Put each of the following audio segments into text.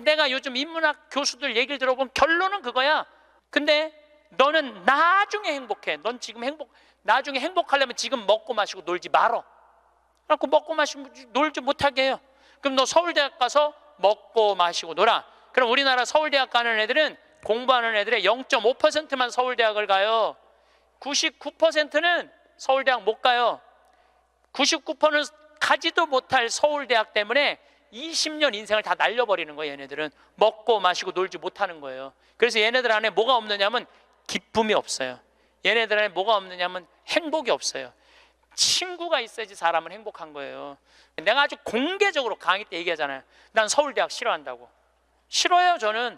내가 요즘 인문학 교수들 얘기를 들어보면 결론은 그거야. 근데 너는 나중에 행복해. 넌 지금 나중에 행복하려면 지금 먹고 마시고 놀지 말어. 그래갖고 먹고 마시고 놀지 못하게 해요. 그럼 너 서울대학 가서 먹고 마시고 놀아. 그럼 우리나라 서울대학 가는 애들은, 공부하는 애들의 0.5%만 서울대학을 가요. 99%는 서울대학 못 가요. 99%는 가지도 못할 서울대학 때문에 20년 인생을 다 날려버리는 거예요. 얘네들은 먹고 마시고 놀지 못하는 거예요. 그래서 얘네들 안에 뭐가 없느냐면 기쁨이 없어요. 얘네들 안에 뭐가 없느냐면 행복이 없어요. 친구가 있어야지 사람은 행복한 거예요. 내가 아주 공개적으로 강의 때 얘기하잖아요. 난 서울대학 싫어한다고. 싫어요. 저는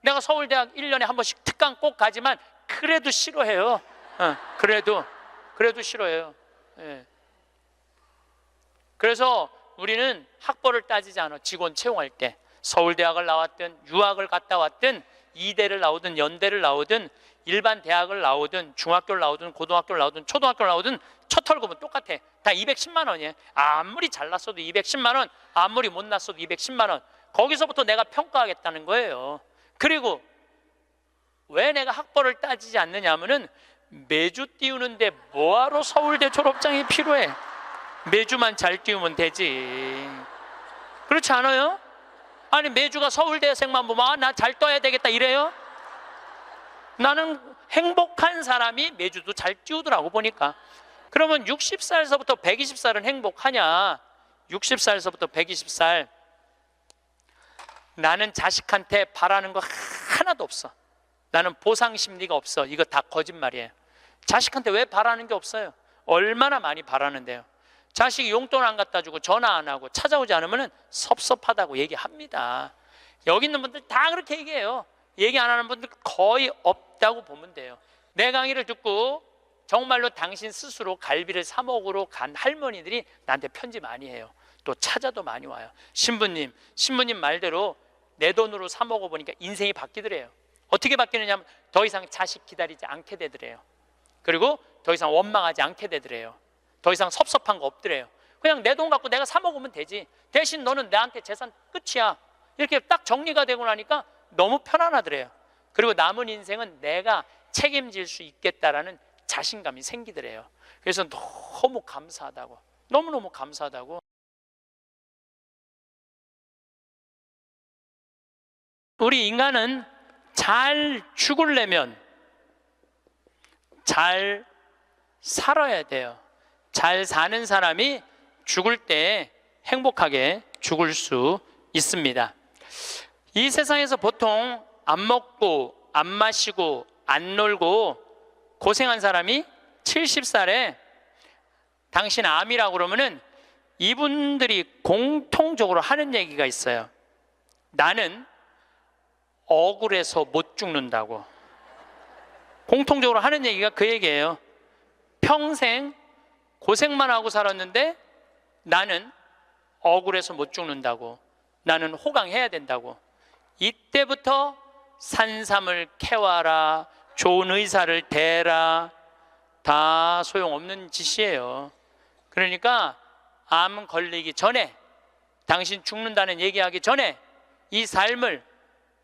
내가 서울대학 1년에 한 번씩 특강 꼭 가지만 그래도 싫어해요. 그래도 싫어해요. 예. 그래서 우리는 학벌을 따지지 않아. 직원 채용할 때 서울대학을 나왔든 유학을 갔다 왔든 이대를 나오든 연대를 나오든 일반 대학을 나오든 중학교를 나오든 고등학교를 나오든 초등학교를 나오든 첫 월급은 똑같아. 다 210만 원이에요. 아무리 잘났어도 210만 원, 아무리 못났어도 210만 원. 거기서부터 내가 평가하겠다는 거예요. 그리고 왜 내가 학벌을 따지지 않느냐 하면은 매주 띄우는데 뭐하러 서울대 졸업장이 필요해. 매주만 잘 띄우면 되지. 그렇지 않아요? 아니 매주가 서울대생만 보면 나 잘 떠야 되겠다 이래요? 나는 행복한 사람이 매주도 잘 띄우더라고 보니까. 그러면 60살서부터 120살은 행복하냐? 60살서부터 120살 나는 자식한테 바라는 거 하나도 없어. 나는 보상 심리가 없어. 이거 다 거짓말이에요. 자식한테 왜 바라는 게 없어요? 얼마나 많이 바라는데요. 자식이 용돈 안 갖다 주고 전화 안 하고 찾아오지 않으면 섭섭하다고 얘기합니다. 여기 있는 분들 다 그렇게 얘기해요. 얘기 안 하는 분들 거의 없다고 보면 돼요. 내 강의를 듣고 정말로 당신 스스로 갈비를 사 먹으러 간 할머니들이 나한테 편지 많이 해요. 또 찾아도 많이 와요. 신부님 말대로 내 돈으로 사 먹어보니까 인생이 바뀌더래요. 어떻게 바뀌느냐 하면 더 이상 자식 기다리지 않게 되더래요. 그리고 더 이상 원망하지 않게 되더래요. 더 이상 섭섭한 거 없더래요. 그냥 내 돈 갖고 내가 사 먹으면 되지. 대신 너는 나한테 재산 끝이야. 이렇게 딱 정리가 되고 나니까 너무 편안하더래요. 그리고 남은 인생은 내가 책임질 수 있겠다라는 자신감이 생기더래요. 그래서 너무 감사하다고, 너무너무 감사하다고. 우리 인간은 잘 죽으려면 잘 살아야 돼요. 잘 사는 사람이 죽을 때 행복하게 죽을 수 있습니다. 이 세상에서 보통 안 먹고 안 마시고 안 놀고 고생한 사람이 70살에 당신 암이라고 그러면은 이분들이 공통적으로 하는 얘기가 있어요. 나는 억울해서 못 죽는다고. 공통적으로 하는 얘기가 그 얘기예요. 평생 고생만 하고 살았는데 나는 억울해서 못 죽는다고. 나는 호강해야 된다고. 이때부터 산삼을 캐와라, 좋은 의사를 대라, 다 소용없는 짓이에요. 그러니까 암 걸리기 전에, 당신 죽는다는 얘기하기 전에 이 삶을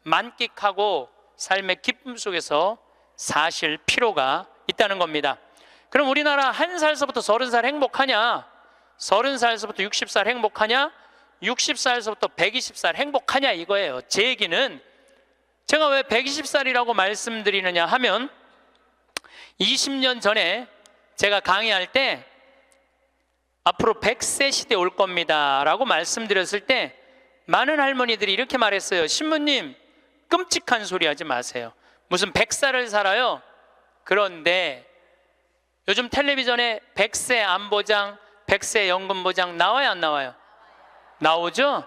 만끽하고 삶의 기쁨 속에서 사실 필요가 있다는 겁니다. 그럼 우리나라 1살서부터 30살 행복하냐? 30살서부터 60살 행복하냐? 60살서부터 120살 행복하냐 이거예요. 제 얘기는 제가 왜 120살이라고 말씀드리느냐 하면 20년 전에 제가 강의할 때 앞으로 100세 시대 올 겁니다 라고 말씀드렸을 때 많은 할머니들이 이렇게 말했어요. 신부님 끔찍한 소리 하지 마세요. 무슨 100살을 살아요. 그런데 요즘 텔레비전에 100세 안보장, 100세 연금보장 나와요 안 나와요? 나오죠?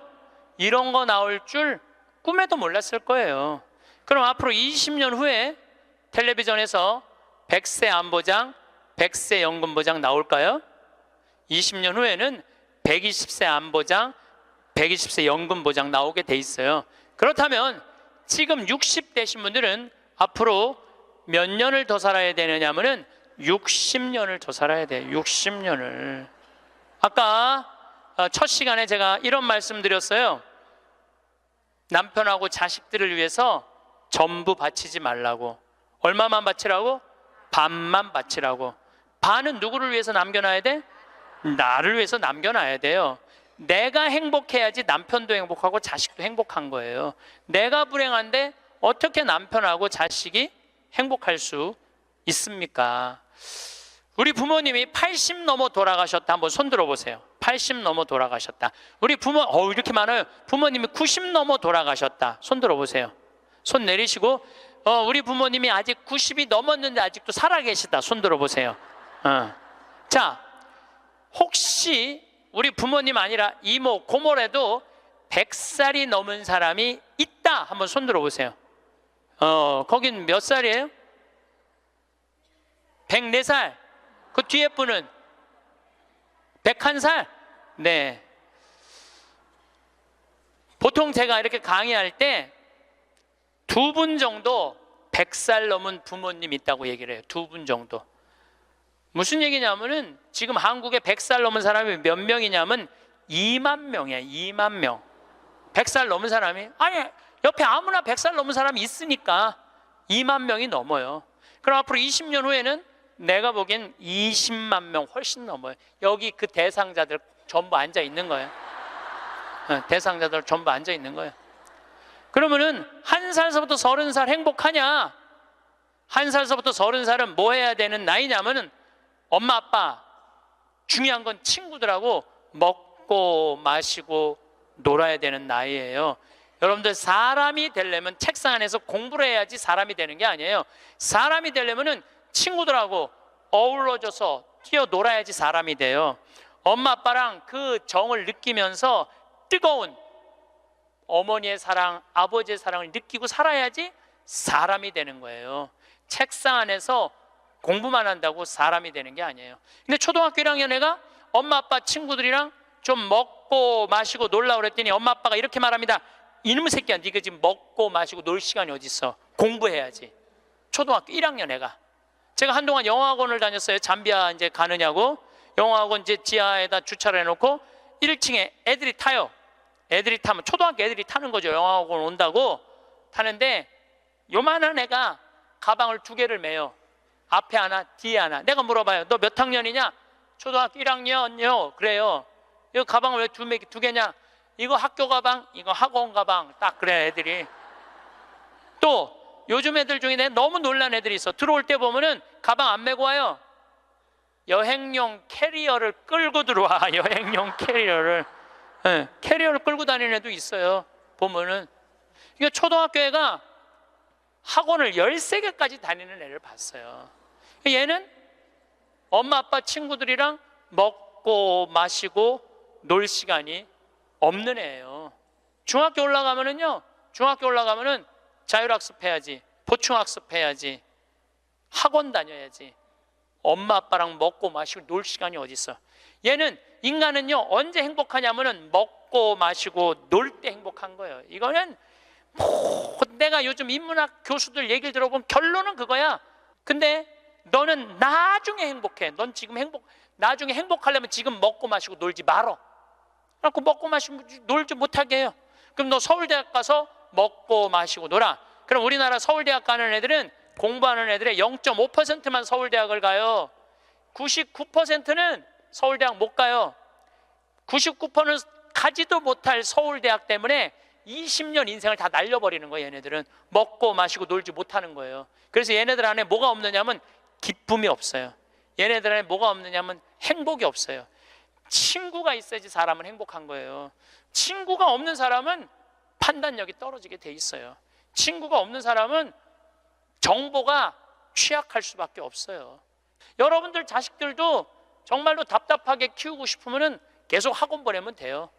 이런 거 나올 줄 꿈에도 몰랐을 거예요. 그럼 앞으로 20년 후에 텔레비전에서 100세 안보장, 100세 연금보장 나올까요? 20년 후에는 120세 안보장, 120세 연금보장 나오게 돼 있어요. 그렇다면 지금 60대신 분들은 앞으로 몇 년을 더 살아야 되느냐 하면은 60년을 더 살아야 돼요. 60년을. 아까 첫 시간에 제가 이런 말씀 드렸어요. 남편하고 자식들을 위해서 전부 바치지 말라고. 얼마만 바치라고? 반만 바치라고. 반은 누구를 위해서 남겨놔야 돼? 나를 위해서 남겨놔야 돼요. 내가 행복해야지 남편도 행복하고 자식도 행복한 거예요. 내가 불행한데 어떻게 남편하고 자식이 행복할 수 있습니까? 우리 부모님이 80 넘어 돌아가셨다. 한번 손 들어보세요. 80 넘어 돌아가셨다. 우리 부모, 이렇게 많아요. 부모님이 90 넘어 돌아가셨다. 손 들어보세요. 손 내리시고, 우리 부모님이 아직 90이 넘었는데 아직도 살아계시다. 손 들어보세요. 자, 혹시 우리 부모님 아니라 이모, 고모라도 100살이 넘은 사람이 있다. 한번 손 들어보세요. 거긴 몇 살이에요? 104살. 그 뒤에 분은 101살? 네. 보통 제가 이렇게 강의할 때 2분 정도 100살 넘은 부모님 있다고 얘기를 해요. 2분 정도. 무슨 얘기냐면은 지금 한국에 100살 넘은 사람이 몇 명이냐면 2만 명이야. 2만 명. 100살 넘은 사람이, 아니 옆에 아무나 100살 넘은 사람이 있으니까 2만 명이 넘어요. 그럼 앞으로 20년 후에는 내가 보기엔 20만 명 훨씬 넘어요. 여기 그 대상자들 전부 앉아 있는 거예요. 대상자들 전부 앉아 있는 거예요. 그러면은 1살서부터 30살 행복하냐? 1살서부터 30살은 뭐 해야 되는 나이냐면은 엄마 아빠, 중요한 건 친구들하고 먹고 마시고 놀아야 되는 나이예요. 여러분들, 사람이 되려면 책상 안에서 공부를 해야지 사람이 되는 게 아니에요. 사람이 되려면은 친구들하고 어우러져서 뛰어놀아야지 사람이 돼요. 엄마 아빠랑 그 정을 느끼면서 뜨거운 어머니의 사랑, 아버지의 사랑을 느끼고 살아야지 사람이 되는 거예요. 책상 안에서 공부만 한다고 사람이 되는 게 아니에요. 근데 초등학교 1학년 애가 엄마 아빠 친구들이랑 좀 먹고 마시고 놀라고 그랬더니 엄마 아빠가 이렇게 말합니다. 이놈의 새끼야, 네가 지금 먹고 마시고 놀 시간이 어디 있어? 공부해야지. 초등학교 1학년 애가. 제가 한동안 영어학원을 다녔어요. 잠비아 이제 가느냐고. 영어학원 이제 지하에다 주차를 해놓고 1층에 애들이 타요. 애들이 타면 초등학교 애들이 타는 거죠. 영어학원 온다고 타는데 요만한 애가 가방을 2개를 매요. 앞에 하나, 뒤에 하나. 내가 물어봐요. 너 몇 학년이냐? 초등학교 1학년요. 그래요. 이 가방을 왜 2개냐? 이거 학교 가방, 이거 학원 가방. 딱 그래 애들이. 또 요즘 애들 중에 내가 너무 놀란 애들이 있어. 들어올 때 보면은 가방 안 메고 와요. 여행용 캐리어를 끌고 들어와. 여행용 캐리어를. 네, 캐리어를 끌고 다니는 애도 있어요. 보면은. 이거 초등학교 애가 학원을 13개까지 다니는 애를 봤어요. 얘는 엄마 아빠 친구들이랑 먹고 마시고 놀 시간이 없는 애예요. 중학교 올라가면은요, 중학교 올라가면은 자율학습 해야지, 보충학습 해야지, 학원 다녀야지. 엄마 아빠랑 먹고 마시고 놀 시간이 어디 있어? 얘는, 인간은요 언제 행복하냐면은 먹고 마시고 놀 때 행복한 거예요. 이거는 내가 요즘 인문학 교수들 얘기를 들어보면 결론은 그거야. 근데 너는 나중에 행복해. 넌 지금 나중에 행복하려면 지금 먹고 마시고 놀지 말어. 그래갖고 먹고 마시고 놀지 못하게 해요. 그럼 너 서울대학 가서 먹고 마시고 놀아. 그럼 우리나라 서울대학 가는 애들은, 공부하는 애들의 0.5%만 서울대학을 가요. 99%는 서울대학 못 가요. 99%는 가지도 못할 서울대학 때문에 20년 인생을 다 날려버리는 거예요. 얘네들은 먹고 마시고 놀지 못하는 거예요. 그래서 얘네들 안에 뭐가 없느냐면 기쁨이 없어요. 얘네들 안에 뭐가 없느냐면 행복이 없어요. 친구가 있어야지 사람은 행복한 거예요. 친구가 없는 사람은 판단력이 떨어지게 돼 있어요. 친구가 없는 사람은 정보가 취약할 수밖에 없어요. 여러분들 자식들도 정말로 답답하게 키우고 싶으면 계속 학원 보내면 돼요.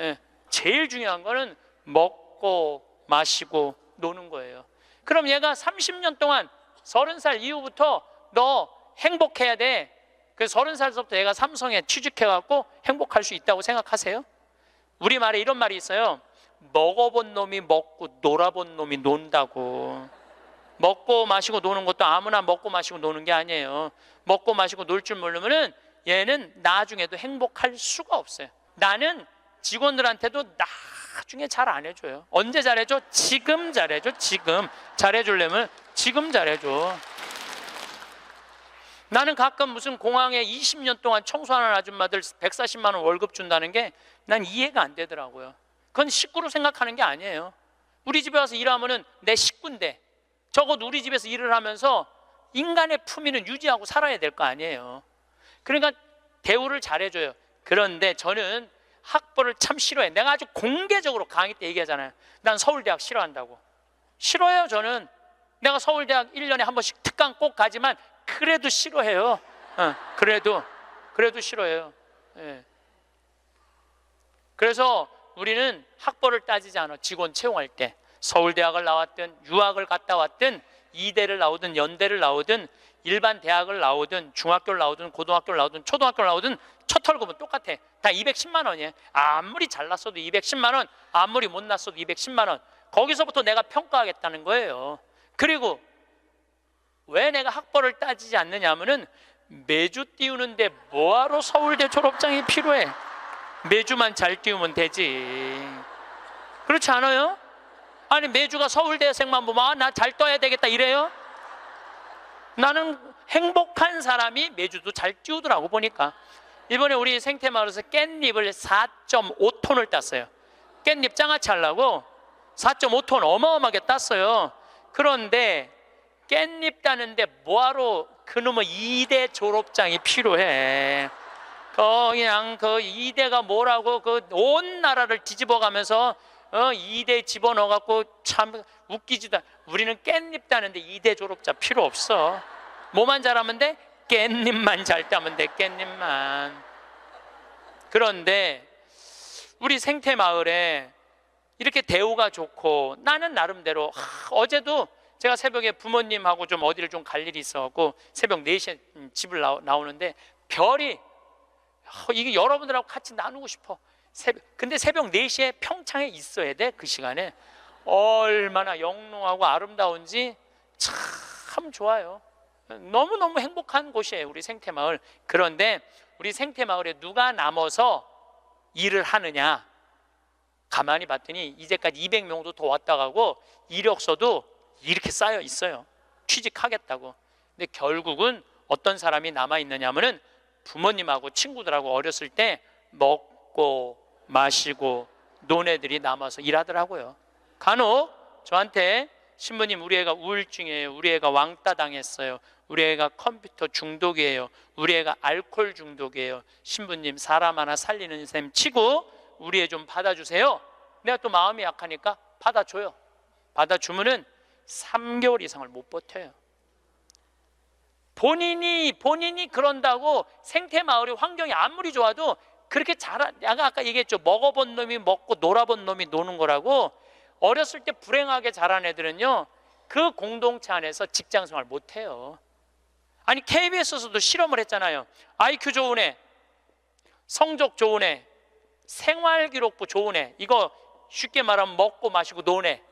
예. 제일 중요한 거는 먹고 마시고 노는 거예요. 그럼 얘가 30년 동안 30살 이후부터 너 행복해야 돼. 그래서 30살부터 얘가 삼성에 취직해갖고 행복할 수 있다고 생각하세요? 우리말에 이런 말이 있어요. 먹어본 놈이 먹고 놀아본 놈이 논다고. 먹고 마시고 노는 것도 아무나 먹고 마시고 노는 게 아니에요. 먹고 마시고 놀 줄 모르면은 얘는 나중에도 행복할 수가 없어요. 나는 직원들한테도 나중에 잘 안 해줘요. 언제 잘해줘? 지금 잘해줘. 지금 잘해주려면 지금 잘해줘. 나는 가끔 무슨 공항에 20년 동안 청소하는 아줌마들 140만 원 월급 준다는 게 난 이해가 안 되더라고요. 그건 식구로 생각하는 게 아니에요. 우리 집에 와서 일하면은 내 식구인데 적어도 우리 집에서 일을 하면서 인간의 품위는 유지하고 살아야 될 거 아니에요. 그러니까 대우를 잘해줘요. 그런데 저는 학벌을 참 싫어해. 내가 아주 공개적으로 강의 때 얘기하잖아요. 난 서울대학 싫어한다고. 싫어요. 저는 내가 서울대학 1년에 한 번씩 특강 꼭 가지만 그래도 싫어해요. 그래도 싫어해요. 예. 그래서 우리는 학벌을 따지지 않아. 직원 채용할 때 서울대학을 나왔든 유학을 갔다 왔든 이대를 나오든 연대를 나오든 일반 대학을 나오든 중학교를 나오든 고등학교를 나오든 초등학교를 나오든 첫 월급은 똑같아. 다 210만 원이에요. 아무리 잘났어도 210만 원, 아무리 못났어도 210만 원. 거기서부터 내가 평가하겠다는 거예요. 그리고 왜 내가 학벌을 따지지 않느냐 하면은 매주 띄우는데 뭐하러 서울대 졸업장이 필요해? 매주만 잘 띄우면 되지. 그렇지 않아요? 아니 매주가 서울대생만 보면 나 잘 떠야 되겠다 이래요? 나는 행복한 사람이 매주도 잘 띄우더라고 보니까. 이번에 우리 생태마을에서 깻잎을 4.5톤을 땄어요. 깻잎 장아찌 하려고 4.5톤 어마어마하게 땄어요. 그런데 깻잎 따는데 뭐하러 그놈의 2대 졸업장이 필요해? 그냥 그 2대가 뭐라고 그 온 나라를 뒤집어 가면서 2대 집어넣어 갖고 참 웃기지도. 우리는 깻잎 따는데 2대 졸업자 필요 없어. 뭐만 잘하면 돼? 깻잎만 잘 따면 돼. 깻잎만. 그런데 우리 생태마을에 이렇게 대우가 좋고 나는 나름대로 어제도 제가 새벽에 부모님하고 좀 어디를 좀 갈 일이 있어갖고 새벽 4시에 집을 나오는데 별이 이게 여러분들하고 같이 나누고 싶어. 근데 새벽 4시에 평창에 있어야 돼. 그 시간에 얼마나 영롱하고 아름다운지 참 좋아요. 너무너무 행복한 곳이에요 우리 생태마을. 그런데 우리 생태마을에 누가 남아서 일을 하느냐 가만히 봤더니 이제까지 200명도 더 왔다 가고 이력서도 이렇게 쌓여 있어요. 취직하겠다고. 근데 결국은 어떤 사람이 남아있느냐 하면은 부모님하고 친구들하고 어렸을 때 먹고 마시고 논 애들이 남아서 일하더라고요. 간혹 저한테 신부님 우리 애가 우울증이에요. 우리 애가 왕따 당했어요. 우리 애가 컴퓨터 중독이에요. 우리 애가 알코올 중독이에요. 신부님 사람 하나 살리는 셈 치고 우리 애 좀 받아주세요. 내가 또 마음이 약하니까 받아줘요. 받아주면은 3개월 이상을 못 버텨요. 본인이 그런다고 생태마을의 환경이 아무리 좋아도 그렇게 내가 아까 얘기했죠. 먹어본 놈이 먹고 놀아본 놈이 노는 거라고. 어렸을 때 불행하게 자란 애들은요 그 공동체 안에서 직장생활 못해요. 아니 KBS에서도 실험을 했잖아요. IQ 좋은 애, 성적 좋은 애, 생활기록부 좋은 애, 이거 쉽게 말하면 먹고 마시고 노는 애.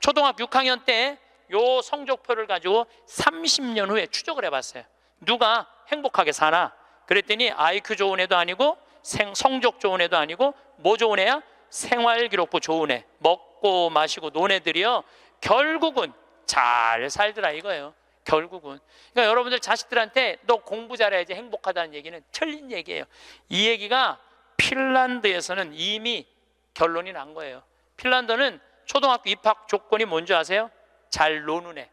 초등학교 6학년 때 요 성적표를 가지고 30년 후에 추적을 해봤어요. 누가 행복하게 사나? 그랬더니 IQ 좋은 애도 아니고 성적 좋은 애도 아니고 뭐 좋은 애야? 생활기록부 좋은 애, 먹고 마시고 노는 애들이요 결국은 잘 살더라 이거예요. 결국은. 그러니까 여러분들 자식들한테 너 공부 잘해야지 행복하다는 얘기는 틀린 얘기예요. 이 얘기가 핀란드에서는 이미 결론이 난 거예요. 핀란드는 초등학교 입학 조건이 뭔지 아세요? 잘 노는 애.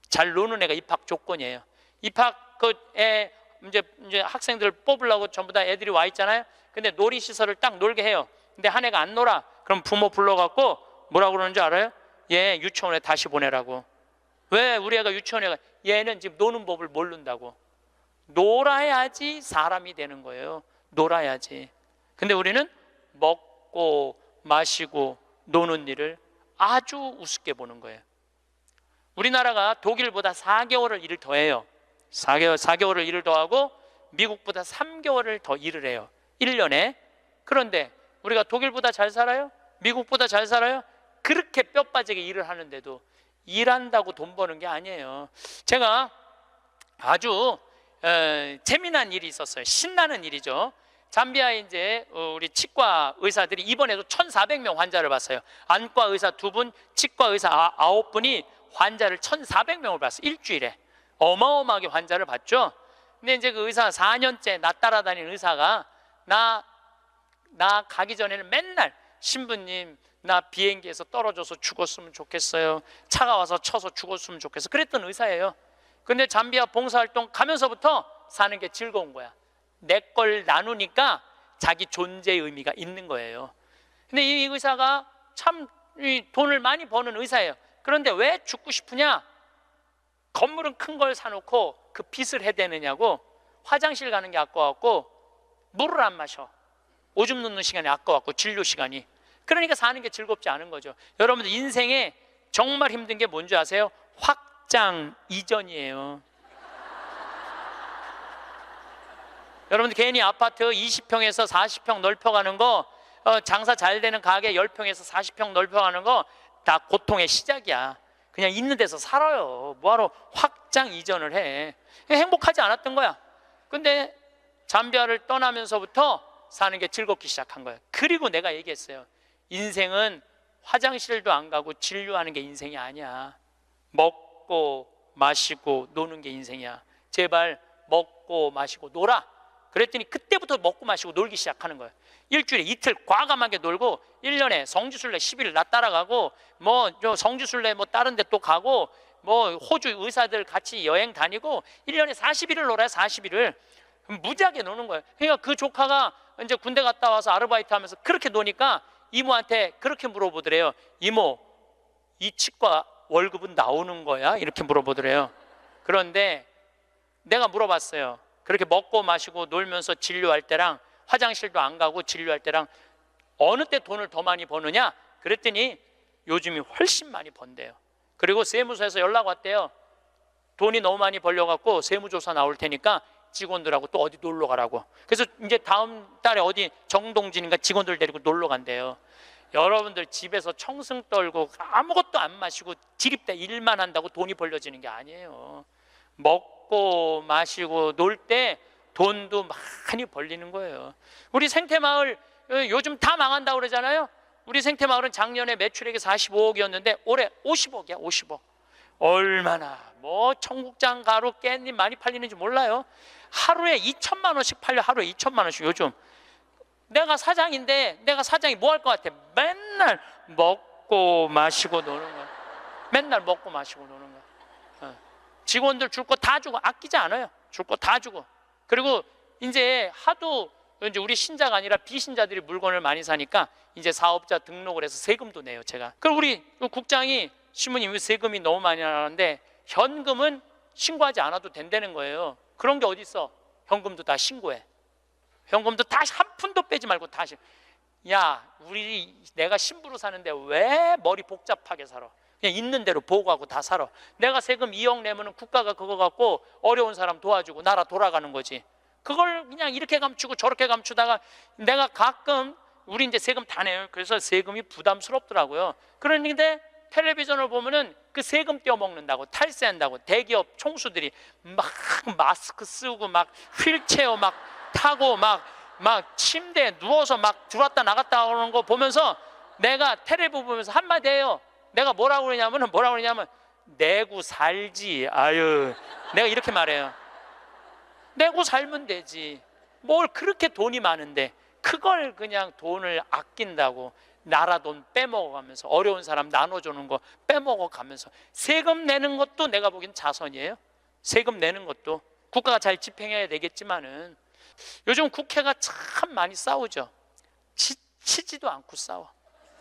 잘 노는 애가 입학 조건이에요. 입학 애 이제 학생들 뽑으려고 전부 다 애들이 와 있잖아요. 근데 놀이시설을 딱 놀게 해요. 근데 한 애가 안 놀아. 그럼 부모 불러갖고 뭐라고 그러는지 알아요? 얘 유치원에 다시 보내라고. 왜 우리 애가 유치원에 가? 얘는 지금 노는 법을 모른다고. 놀아야지 사람이 되는 거예요. 놀아야지. 근데 우리는 먹고 마시고 노는 일을 아주 우습게 보는 거예요. 우리나라가 독일보다 4개월을 일을 더 해요. 4개월을 일을 더 하고 미국보다 3개월을 더 일을 해요. 1년에. 그런데 우리가 독일보다 잘 살아요? 미국보다 잘 살아요? 그렇게 뼈 빠지게 일을 하는데도 일한다고 돈 버는 게 아니에요. 제가 아주 재미난 일이 있었어요. 신나는 일이죠. 잠비아에 이제 우리 치과 의사들이 이번에도 1,400명 환자를 봤어요. 안과 의사 2분, 치과 의사 9분이 환자를 1,400명을 봤어요. 일주일에. 어마어마하게 환자를 봤죠. 근데 이제 그 의사 4년째 나 따라다니는 의사가 나 가기 전에는 맨날 신부님 나 비행기에서 떨어져서 죽었으면 좋겠어요. 차가 와서 쳐서 죽었으면 좋겠어. 그랬던 의사예요. 근데 잠비아 봉사활동 가면서부터 사는 게 즐거운 거야. 내 걸 나누니까 자기 존재의 의미가 있는 거예요. 근데 이 의사가 참 돈을 많이 버는 의사예요. 그런데 왜 죽고 싶으냐? 건물은 큰 걸 사놓고 그 빚을 해대느냐고. 화장실 가는 게 아까웠고 물을 안 마셔. 오줌 누는 시간이 아까웠고 진료 시간이. 그러니까 사는 게 즐겁지 않은 거죠. 여러분들 인생에 정말 힘든 게 뭔지 아세요? 확장 이전이에요. 여러분들 괜히 아파트 20평에서 40평 넓혀가는 거, 장사 잘 되는 가게 10평에서 40평 넓혀가는 거 다 고통의 시작이야. 그냥 있는 데서 살아요. 뭐하러 확장 이전을 해. 행복하지 않았던 거야. 근데 잠비아를 떠나면서부터 사는 게 즐겁기 시작한 거예요. 그리고 내가 얘기했어요. 인생은 화장실도 안 가고 진료하는 게 인생이 아니야. 먹고 마시고 노는 게 인생이야. 제발 먹고 마시고 놀아. 그랬더니 그때부터 먹고 마시고 놀기 시작하는 거예요. 일주일에 이틀 과감하게 놀고 1년에 성지순례 10일 나 따라가고 뭐 성지순례 뭐 다른 데 또 가고 뭐 호주 의사들 같이 여행 다니고 1년에 40일을 놀아요. 40일을 무지하게 노는 거예요. 그러니까 그 조카가 이제 군대 갔다 와서 아르바이트 하면서 그렇게 노니까 이모한테 그렇게 물어보더래요. 이모, 이 치과 월급은 나오는 거야? 이렇게 물어보더래요. 그런데 내가 물어봤어요. 그렇게 먹고 마시고 놀면서 진료할 때랑 화장실도 안 가고 진료할 때랑 어느 때 돈을 더 많이 버느냐? 그랬더니 요즘이 훨씬 많이 번대요. 그리고 세무서에서 연락 왔대요. 돈이 너무 많이 벌려갖고 세무조사 나올 테니까 직원들하고 또 어디 놀러 가라고. 그래서 이제 다음 달에 어디 정동진인가 직원들 데리고 놀러 간대요. 여러분들 집에서 청승 떨고 아무것도 안 마시고 지립대 일만 한다고 돈이 벌려지는 게 아니에요. 먹고 마시고 놀 때 돈도 많이 벌리는 거예요. 우리 생태마을 요즘 다 망한다고 그러잖아요. 우리 생태마을은 작년에 매출액이 45억이었는데 올해 50억이야. 50억. 얼마나 뭐 청국장 가루 깻잎 많이 팔리는지 몰라요. 하루에 2천만 원씩 팔려. 하루에 2천만 원씩. 요즘 내가 사장인데 내가 사장이 뭐 할 것 같아? 맨날 먹고 마시고 노는 거야. 맨날 먹고 마시고 노는 거야. 직원들 줄 거 다 주고 아끼지 않아요. 줄 거 다 주고. 그리고 이제 하도 이제 우리 신자가 아니라 비신자들이 물건을 많이 사니까 이제 사업자 등록을 해서 세금도 내요. 제가. 그럼 우리 국장이 신부님 세금이 너무 많이 나는데 현금은 신고하지 않아도 된다는 거예요. 그런 게 어디 있어? 현금도 다 신고해. 현금도 다 한 푼도 빼지 말고 다 신고. 야, 내가 신부로 사는데 왜 머리 복잡하게 살아? 그냥 있는 대로 보고하고 다 살아. 내가 세금 2억 내면은 국가가 그거 갖고 어려운 사람 도와주고 나라 돌아가는 거지. 그걸 그냥 이렇게 감추고 저렇게 감추다가 내가 가끔 우리 이제 세금 다 내요. 그래서 세금이 부담스럽더라고요. 그런데 텔레비전을 보면은 그 세금 떼어먹는다고 탈세한다고 대기업 총수들이 막 마스크 쓰고 막 휠체어 막 타고 막 침대에 누워서 막 들어왔다 나갔다 하는 거 보면서 내가 텔레비 보면서 한마디 해요. 내가 뭐라고 그러냐면 내고 살지. 아유, 내가 이렇게 말해요. 내고 살면 되지. 뭘 그렇게 돈이 많은데 그걸 그냥 돈을 아낀다고 나라 돈 빼먹어가면서 어려운 사람 나눠주는 거 빼먹어가면서 세금 내는 것도 내가 보기엔 자선이에요. 세금 내는 것도 국가가 잘 집행해야 되겠지만은 요즘 국회가 참 많이 싸우죠. 지치지도 않고 싸워.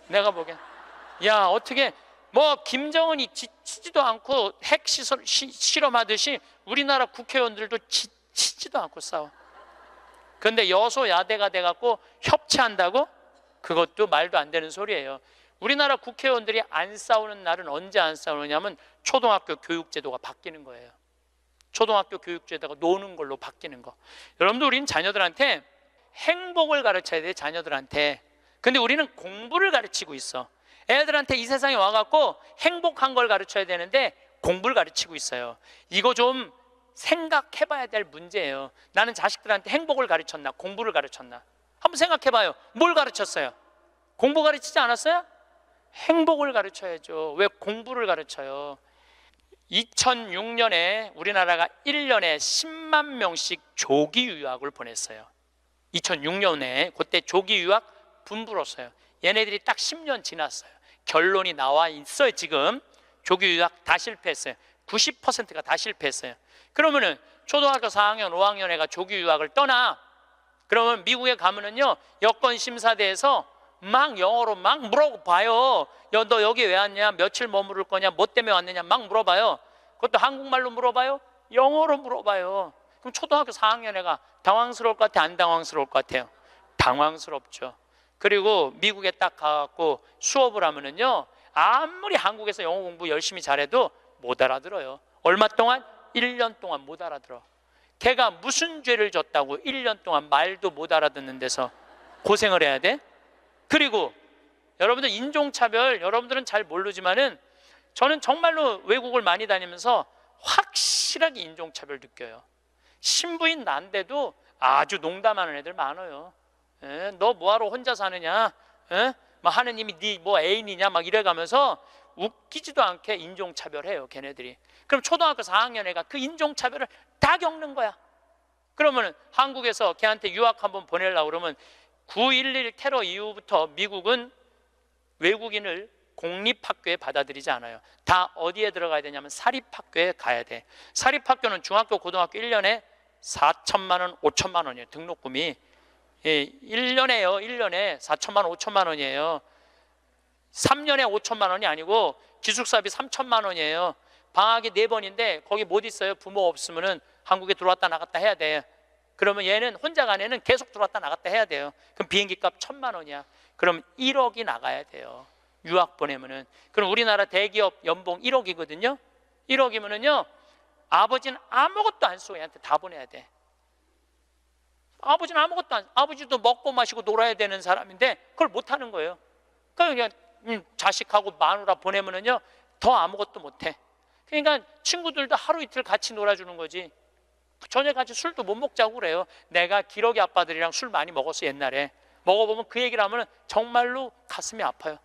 내가 보기엔 야 어떻게 뭐 김정은이 지치지도 않고 핵 실험하듯이 우리나라 국회의원들도 지치지도 않고 싸워. 그런데 여소야대가 돼갖고 협치한다고? 그것도 말도 안 되는 소리예요. 우리나라 국회의원들이 안 싸우는 날은 언제 안 싸우느냐면 초등학교 교육제도가 바뀌는 거예요. 초등학교 교육제도가 노는 걸로 바뀌는 거. 여러분들 우리는 자녀들한테 행복을 가르쳐야 돼. 자녀들한테. 근데 우리는 공부를 가르치고 있어. 애들한테 이 세상에 와갖고 행복한 걸 가르쳐야 되는데 공부를 가르치고 있어요. 이거 좀 생각해봐야 될 문제예요. 나는 자식들한테 행복을 가르쳤나, 공부를 가르쳤나? 한번 생각해봐요. 뭘 가르쳤어요? 공부 가르치지 않았어요? 행복을 가르쳐야죠. 왜 공부를 가르쳐요? 2006년에 우리나라가 1년에 10만 명씩 조기 유학을 보냈어요. 2006년에 그때 조기 유학 분불었어요. 얘네들이 딱 10년 지났어요. 결론이 나와 있어요. 지금 조기 유학 다 실패했어요. 90%가 다 실패했어요. 그러면은 초등학교 4학년, 5학년 애가 조기 유학을 떠나. 그러면 미국에 가면은요, 여권 심사대에서 막 영어로 막 물어봐요. 너 여기 왜 왔냐? 며칠 머무를 거냐? 뭐 때문에 왔느냐? 막 물어봐요. 그것도 한국말로 물어봐요? 영어로 물어봐요. 그럼 초등학교 4학년 애가 당황스러울 것 같아? 안 당황스러울 것 같아요? 당황스럽죠. 그리고 미국에 딱 가갖고 수업을 하면은요, 아무리 한국에서 영어 공부 열심히 잘해도 못 알아들어요. 얼마 동안? 1년 동안 못 알아들어. 걔가 무슨 죄를 졌다고 1년 동안 말도 못 알아듣는 데서 고생을 해야 돼? 그리고 여러분들 인종차별, 여러분들은 잘 모르지만은 저는 정말로 외국을 많이 다니면서 확실하게 인종차별 느껴요. 신부인 난데도 아주 농담하는 애들 많아요. 너 뭐하러 혼자 사느냐? 막 하느님이 네 뭐 애인이냐? 막 이래가면서 웃기지도 않게 인종차별해요, 걔네들이. 그럼 초등학교 4학년 애가 그 인종차별을 다 겪는 거야. 그러면 한국에서 걔한테 유학 한번 보내려고 그러면 9.11 테러 이후부터 미국은 외국인을 공립학교에 받아들이지 않아요. 다 어디에 들어가야 되냐면 사립학교에 가야 돼. 사립학교는 중학교, 고등학교 1년에 4천만 원, 5천만 원이에요. 등록금이. 1년에요. 1년에 4천만 원, 5천만 원이에요. 3년에 5천만 원이 아니고 기숙사비 3천만 원이에요. 방학이 4번인데 거기 못 있어요. 부모 없으면은 한국에 들어왔다 나갔다 해야 돼. 그러면 얘는 혼자 간 애는 계속 들어왔다 나갔다 해야 돼요. 그럼 비행기 값 1,000만 원이야. 그럼 1억이 나가야 돼요. 유학 보내면은. 그럼 우리나라 대기업 연봉 1억이거든요. 1억이면은요, 아버지는 아무것도 안 쓰고 얘한테 다 보내야 돼. 아버지는 아무것도 안, 아버지도 먹고 마시고 놀아야 되는 사람인데 그걸 못 하는 거예요. 그러니까 자식하고 마누라 보내면은요, 더 아무것도 못 해. 그러니까 친구들도 하루 이틀 같이 놀아주는 거지. 저녁 같이 술도 못 먹자고 그래요. 내가 기러기 아빠들이랑 술 많이 먹었어. 옛날에 먹어보면 그 얘기를 하면 정말로 가슴이 아파요.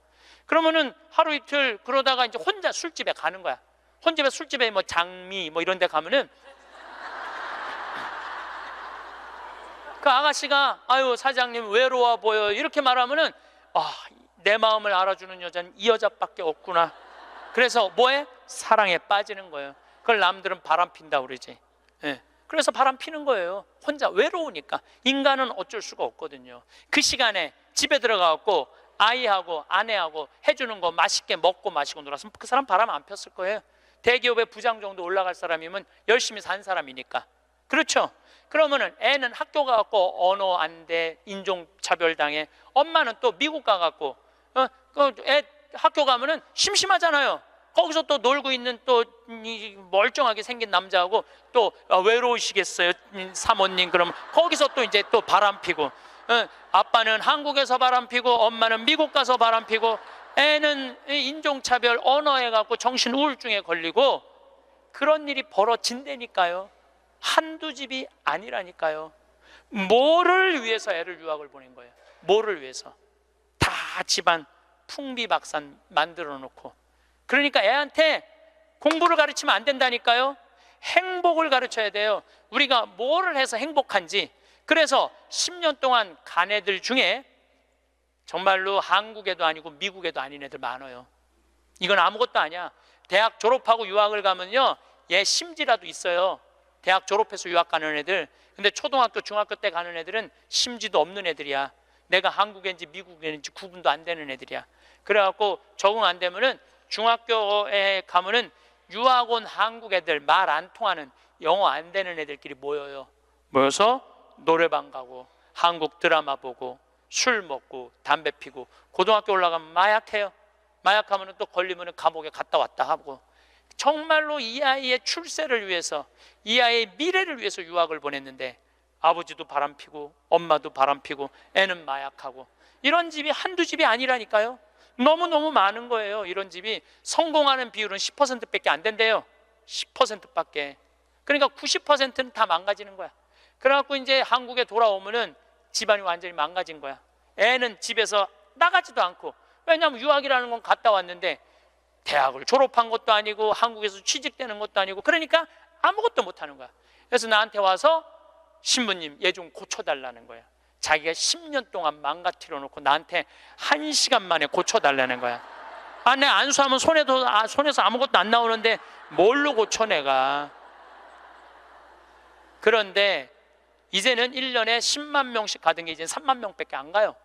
그러면은 하루 이틀 그러다가 이제 혼자 술집에 가는 거야. 혼자 술집에 뭐 장미 뭐 이런 데 가면은 그 아가씨가 아유 사장님 외로워 보여 이렇게 말하면은 내 마음을 알아주는 여자는 이 여자밖에 없구나. 그래서 뭐해? 사랑에 빠지는 거예요. 그걸 남들은 바람 핀다고 그러지. 그래서 바람 피는 거예요. 혼자 외로우니까. 인간은 어쩔 수가 없거든요. 그 시간에 집에 들어가고 아이하고 아내하고 해주는 거 맛있게 먹고 마시고 놀았으면 그 사람 바람 안 폈을 거예요. 대기업의 부장 정도 올라갈 사람이면 열심히 산 사람이니까. 그렇죠? 그러면은 애는 학교 가갖고 언어 안 돼, 인종차별 당해. 엄마는 또 미국 가갖고 애 학교 가면은 심심하잖아요. 거기서 또 놀고 있는 또 멀쩡하게 생긴 남자하고 또 외로우시겠어요 사모님. 그러면 거기서 또 이제 또 바람 피고, 아빠는 한국에서 바람 피고 엄마는 미국 가서 바람 피고, 애는 인종차별 언어에 갖고 정신 우울증에 걸리고, 그런 일이 벌어진다니까요. 한두 집이 아니라니까요. 뭐를 위해서 애를 유학을 보낸 거예요? 뭐를 위해서? 다 집안 풍비박산 만들어 놓고. 그러니까 애한테 공부를 가르치면 안 된다니까요. 행복을 가르쳐야 돼요. 우리가 뭐를 해서 행복한지. 그래서 10년 동안 간 애들 중에 정말로 한국에도 아니고 미국에도 아닌 애들 많아요. 이건 아무것도 아니야. 대학 졸업하고 유학을 가면요, 얘 심지라도 있어요. 대학 졸업해서 유학 가는 애들. 근데 초등학교 중학교 때 가는 애들은 심지도 없는 애들이야. 내가 한국인지 미국인지 구분도 안 되는 애들이야. 그래갖고 적응 안 되면은 중학교에 가면은 유학 온 한국 애들, 말 안 통하는 영어 안 되는 애들끼리 모여요. 모여서 노래방 가고 한국 드라마 보고 술 먹고 담배 피고, 고등학교 올라가면 마약해요. 마약하면은 또 걸리면은 감옥에 갔다 왔다 하고. 정말로 이 아이의 출세를 위해서, 이 아이의 미래를 위해서 유학을 보냈는데 아버지도 바람피고 엄마도 바람피고 애는 마약하고. 이런 집이 한두 집이 아니라니까요. 너무너무 많은 거예요. 이런 집이 성공하는 비율은 10%밖에 안 된대요. 10%밖에. 그러니까 90%는 다 망가지는 거야. 그래갖고 이제 한국에 돌아오면은 집안이 완전히 망가진 거야. 애는 집에서 나가지도 않고, 왜냐하면 유학이라는 건 갔다 왔는데 대학을 졸업한 것도 아니고 한국에서 취직되는 것도 아니고, 그러니까 아무것도 못하는 거야. 그래서 나한테 와서 신부님 얘 좀 고쳐달라는 거야. 자기가 10년 동안 망가뜨려 놓고 나한테 1시간 만에 고쳐달라는 거야. 아, 내가 안수하면 손에서 아무것도 안 나오는데 뭘로 고쳐 내가. 그런데 이제는 1년에 10만 명씩 가던 게 이제 3만 명밖에 안 가요.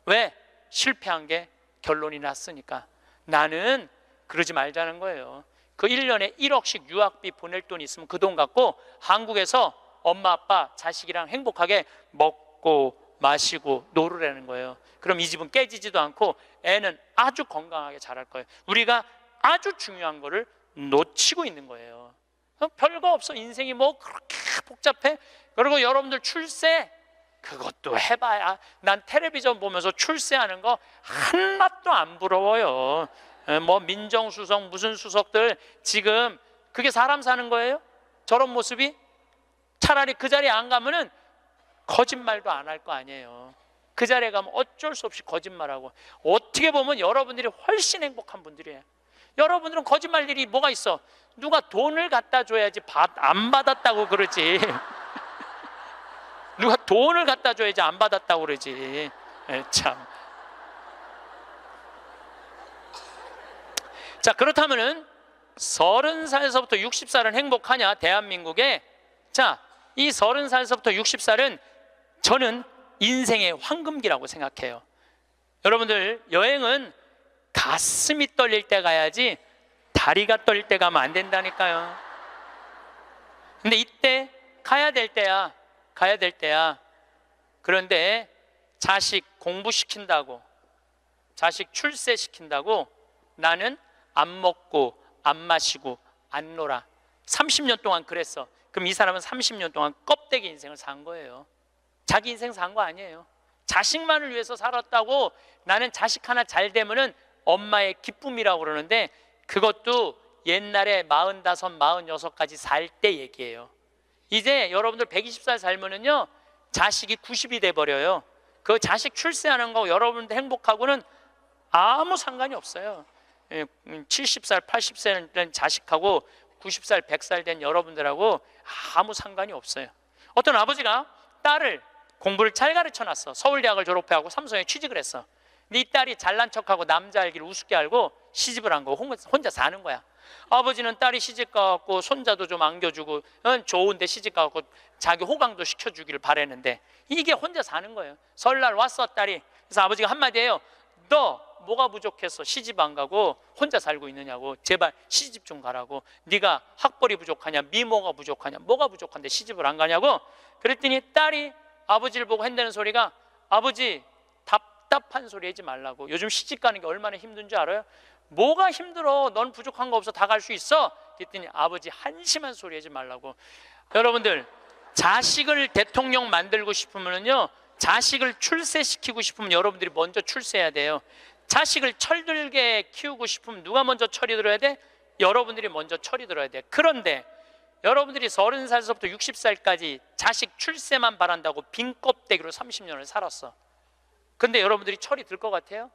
왜? 실패한 게 결론이 났으니까. 나는 그러지 말자는 거예요. 그 1년에 1억씩 유학비 보낼 돈 있으면 그 돈 갖고 한국에서 엄마 아빠 자식이랑 행복하게 먹고 마시고 놀으라는 거예요. 그럼 이 집은 깨지지도 않고 애는 아주 건강하게 자랄 거예요. 우리가 아주 중요한 거를 놓치고 있는 거예요. 별거 없어. 인생이 뭐 그렇게 복잡해? 그리고 여러분들 출세, 그것도 해봐야. 난 텔레비전 보면서 출세하는 거 하나도 안 부러워요. 뭐 민정수석 무슨 수석들 지금 그게 사람 사는 거예요? 저런 모습이? 차라리 그 자리에 안 가면은 거짓말도 안 할 거 아니에요. 그 자리에 가면 어쩔 수 없이 거짓말하고. 어떻게 보면 여러분들이 훨씬 행복한 분들이에요. 여러분들은 거짓말 일이 뭐가 있어? 누가 돈을 갖다 줘야지 안 받았다고 그러지. 누가 돈을 갖다 줘야지 안 받았다고 그러지. 참. 자, 그렇다면은 30살에서부터 60살은 행복하냐? 대한민국에. 자, 이 30살에서부터 60살은 저는 인생의 황금기라고 생각해요. 여러분들, 여행은 가슴이 떨릴 때 가야지 다리가 떨릴 때 가면 안 된다니까요. 근데 이때 가야 될 때야. 가야 될 때야. 그런데 자식 공부시킨다고, 자식 출세시킨다고 나는 안 먹고 안 마시고 안 놀아. 30년 동안 그랬어. 그럼 이 사람은 30년 동안 껍데기 인생을 산 거예요. 자기 인생 산 거 아니에요. 자식만을 위해서 살았다고. 나는 자식 하나 잘 되면은 엄마의 기쁨이라고 그러는데, 그것도 옛날에 45, 46까지 살 때 얘기예요. 이제 여러분들 120살 살면은요 자식이 90이 돼버려요. 그 자식 출세하는 거 여러분들 행복하고는 아무 상관이 없어요. 70살, 80살 된 자식하고 90살, 100살 된 여러분들하고 아무 상관이 없어요. 어떤 아버지가 딸을 공부를 잘 가르쳐놨어. 서울대학을 졸업해하고 삼성에 취직을 했어. 근데 이 딸이 잘난 척하고 남자 알기를 우습게 알고 시집을 한 거, 혼자 사는 거야. 아버지는 딸이 시집 가갖고 손자도 좀 안겨주고 좋은데 시집 가갖고 자기 호강도 시켜주기를 바랬는데 이게 혼자 사는 거예요. 설날 왔어 딸이. 그래서 아버지가 한마디 해요. 너 뭐가 부족해서 시집 안 가고 혼자 살고 있느냐고. 제발 시집 좀 가라고. 네가 학벌이 부족하냐, 미모가 부족하냐, 뭐가 부족한데 시집을 안 가냐고. 그랬더니 딸이 아버지를 보고 한다는 소리가, 아버지 답답한 소리 하지 말라고. 요즘 시집 가는 게 얼마나 힘든 줄 알아요? 뭐가 힘들어? 넌 부족한 거 없어. 다 갈 수 있어. 그랬더니 아버지 한심한 소리 하지 말라고. 여러분들, 자식을 대통령 만들고 싶으면요, 자식을 출세시키고 싶으면 여러분들이 먼저 출세해야 돼요. 자식을 철들게 키우고 싶으면 누가 먼저 철이 들어야 돼? 여러분들이 먼저 철이 들어야 돼. 그런데 여러분들이 30살부터 60살까지 자식 출세만 바란다고 빈 껍데기로 30년을 살았어. 근데 여러분들이 철이 들 것 같아요?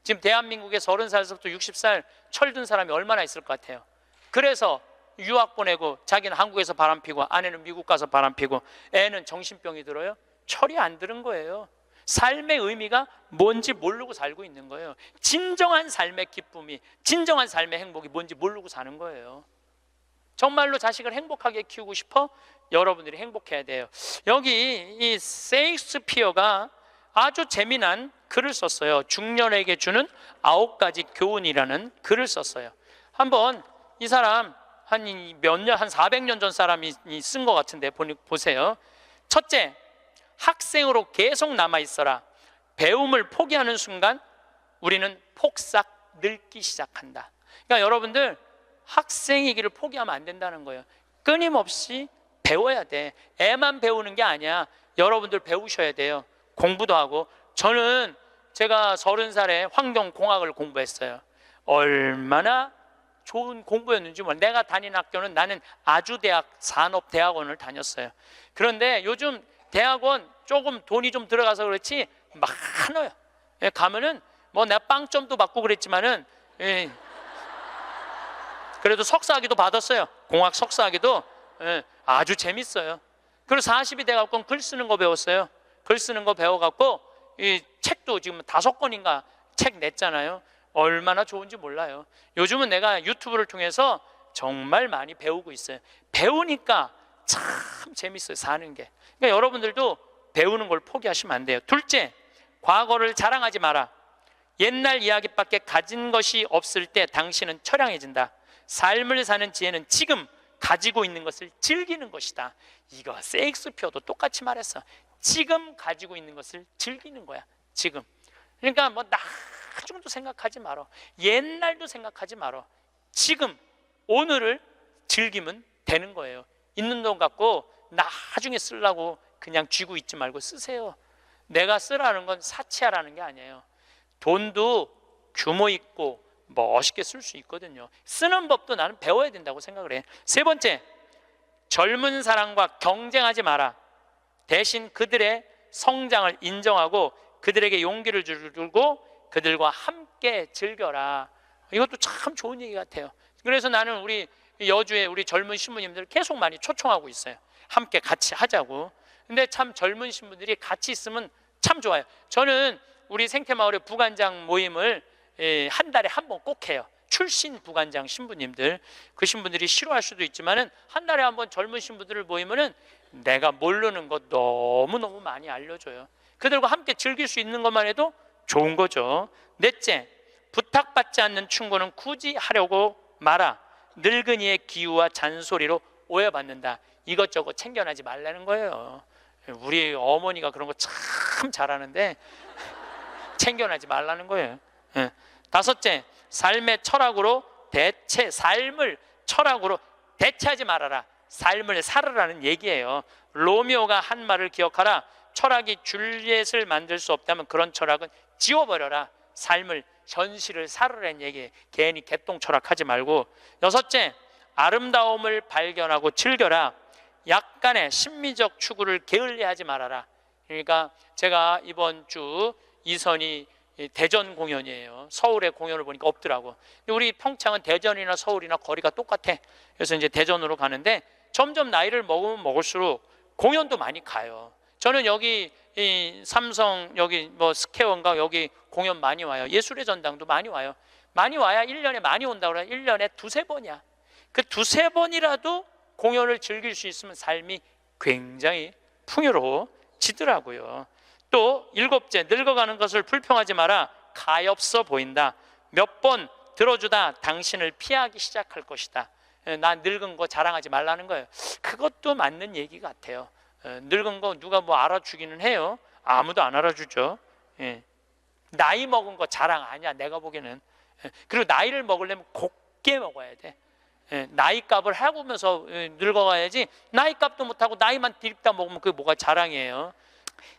지금 대한민국에 30살부터 60살 철든 사람이 얼마나 있을 것 같아요? 그래서 유학 보내고 자기는 한국에서 바람피고 아내는 미국 가서 바람피고 애는 정신병이 들어요? 철이 안 들은 거예요. 삶의 의미가 뭔지 모르고 살고 있는 거예요. 진정한 삶의 기쁨이, 진정한 삶의 행복이 뭔지 모르고 사는 거예요. 정말로 자식을 행복하게 키우고 싶어? 여러분들이 행복해야 돼요. 여기 이 셰익스피어가 아주 재미난 글을 썼어요. 중년에게 주는 9가지 교훈이라는 글을 썼어요. 한번 이 사람 한 몇 년, 한 400년 전 사람이 쓴 것 같은데 보세요. 첫째, 학생으로 계속 남아 있어라. 배움을 포기하는 순간 우리는 폭삭 늙기 시작한다. 그러니까 여러분들, 학생이기를 포기하면 안 된다는 거예요. 끊임없이 배워야 돼. 애만 배우는 게 아니야. 여러분들 배우셔야 돼요. 공부도 하고. 저는 제가 30살에 환경공학을 공부했어요. 얼마나 좋은 공부였는지 몰라. 내가 다닌 학교는 나는 아주대학 산업대학원을 다녔어요. 그런데 요즘 대학원 조금 돈이 좀 들어가서 그렇지 많아요. 예, 가면은 뭐 내가 빵점도 받고 그랬지만은 예, 그래도 석사학위도 받았어요. 공학 석사학위도. 예, 아주 재밌어요. 그리고 40이 돼갖고 글 쓰는 거 배웠어요. 글 쓰는 거 배워갖고 이 책도 지금 5권인가 책 냈잖아요. 얼마나 좋은지 몰라요. 요즘은 내가 유튜브를 통해서 정말 많이 배우고 있어요. 배우니까 참 재밌어요, 사는 게. 그러니까 여러분들도 배우는 걸 포기하시면 안 돼요. 둘째, 과거를 자랑하지 마라. 옛날 이야기밖에 가진 것이 없을 때 당신은 처량해진다. 삶을 사는 지혜는 지금 가지고 있는 것을 즐기는 것이다. 이거 셰익스피어도 똑같이 말했어. 지금 가지고 있는 것을 즐기는 거야. 지금. 그러니까 뭐 나중도 생각하지 말어. 옛날도 생각하지 말어. 지금 오늘을 즐기면 되는 거예요. 있는 돈 갖고 나중에 쓰려고 그냥 쥐고 있지 말고 쓰세요. 내가 쓰라는 건 사치하라는 게 아니에요. 돈도 규모 있고 멋있게 쓸 수 있거든요. 쓰는 법도 나는 배워야 된다고 생각을 해. 세 번째, 젊은 사람과 경쟁하지 마라. 대신 그들의 성장을 인정하고 그들에게 용기를 주고 그들과 함께 즐겨라. 이것도 참 좋은 얘기 같아요. 그래서 나는 우리 여주에 우리 젊은 신부님들 계속 많이 초청하고 있어요. 함께 같이 하자고. 근데 참 젊은 신부들이 같이 있으면 참 좋아요. 저는 우리 생태마을의 부관장 모임을 한 달에 한 번 꼭 해요. 출신 부관장 신부님들, 그 신부들이 싫어할 수도 있지만은 한 달에 한 번 젊은 신부들을 모이면은 내가 모르는 것 너무너무 많이 알려줘요. 그들과 함께 즐길 수 있는 것만 해도 좋은 거죠. 넷째, 부탁받지 않는 충고는 굳이 하려고 마라. 늙은이의 기우와 잔소리로 오해받는다. 이것저것 챙겨나지 말라는 거예요. 우리 어머니가 그런 거 참 잘하는데 챙겨나지 말라는 거예요. 다섯째, 삶을 철학으로 대체하지 말아라. 삶을 살으라는 얘기예요. 로미오가 한 말을 기억하라. 철학이 줄리엣을 만들 수 없다면 그런 철학은 지워버려라. 삶을, 현실을 살으라는 얘기예요. 괜히 개똥 철학하지 말고. 여섯째, 아름다움을 발견하고 즐겨라. 약간의 심미적 추구를 게을리하지 말아라. 그러니까 제가 이번 주 이선이 대전 공연이에요. 서울의 공연을 보니까 없더라고. 우리 평창은 대전이나 서울이나 거리가 똑같아. 그래서 이제 대전으로 가는데 점점 나이를 먹으면 먹을수록 공연도 많이 가요. 저는 여기 이 삼성 여기 뭐 스퀘어인가 여기 공연 많이 와요. 예술의 전당도 많이 와요. 많이 와야 1년에 많이 온다고 그래. 1년에 2-3번이야. 그 2-3번이라도 공연을 즐길 수 있으면 삶이 굉장히 풍요로워지더라고요. 또 일곱째, 늙어가는 것을 불평하지 마라. 가엾어 보인다. 몇 번 들어주다 당신을 피하기 시작할 것이다. 난 늙은 거 자랑하지 말라는 거예요. 그것도 맞는 얘기 같아요. 늙은 거 누가 뭐 알아주기는 해요. 아무도 안 알아주죠. 나이 먹은 거 자랑 아니야, 내가 보기에는. 그리고 나이를 먹으려면 곱게 먹어야 돼. 나이값을 하고면서 늙어가야지. 나이값도 못하고 나이만 디립다 먹으면 그게 뭐가 자랑이에요.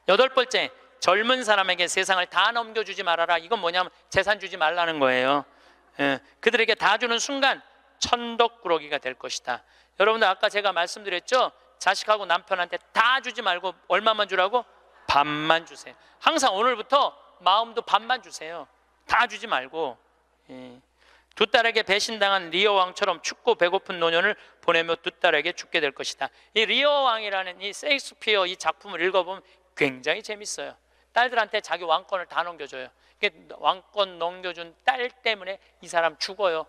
여덟 번째, 젊은 사람에게 세상을 다 넘겨주지 말아라. 이건 뭐냐면 재산 주지 말라는 거예요. 그들에게 다 주는 순간 천덕꾸러기가 될 것이다. 여러분들 아까 제가 말씀드렸죠. 자식하고 남편한테 다 주지 말고 얼마만 주라고? 반만 주세요. 항상 오늘부터 마음도 반만 주세요. 다 주지 말고. 두 딸에게 배신당한 리어 왕처럼 춥고 배고픈 노년을 보내며 두 딸에게 죽게 될 것이다. 이 리어 왕이라는 이 셰익스피어 이 작품을 읽어보면 굉장히 재밌어요. 딸들한테 자기 왕권을 다 넘겨줘요. 왕권 넘겨준 딸 때문에 이 사람 죽어요.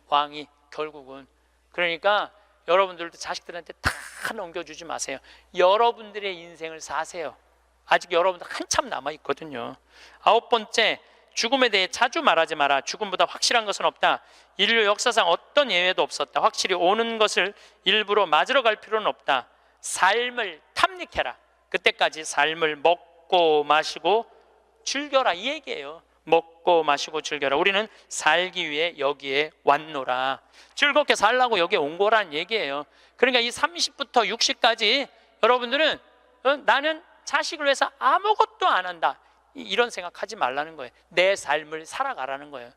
왕이 결국은. 그러니까 여러분들도 자식들한테 다 넘겨주지 마세요. 여러분들의 인생을 사세요. 아직 여러분들 한참 남아있거든요. 아홉 번째, 죽음에 대해 자주 말하지 마라. 죽음보다 확실한 것은 없다. 인류 역사상 어떤 예외도 없었다. 확실히 오는 것을 일부러 맞으러 갈 필요는 없다. 삶을 탐닉해라. 그때까지 삶을 먹고 마시고 즐겨라, 이 얘기예요. 먹고 마시고 즐겨라. 우리는 살기 위해 여기에 왔노라. 즐겁게 살라고 여기에 온 거란 얘기예요. 그러니까 이 30부터 60까지 여러분들은 나는 자식을 위해서 아무것도 안 한다, 이런 생각하지 말라는 거예요. 내 삶을 살아가라는 거예요.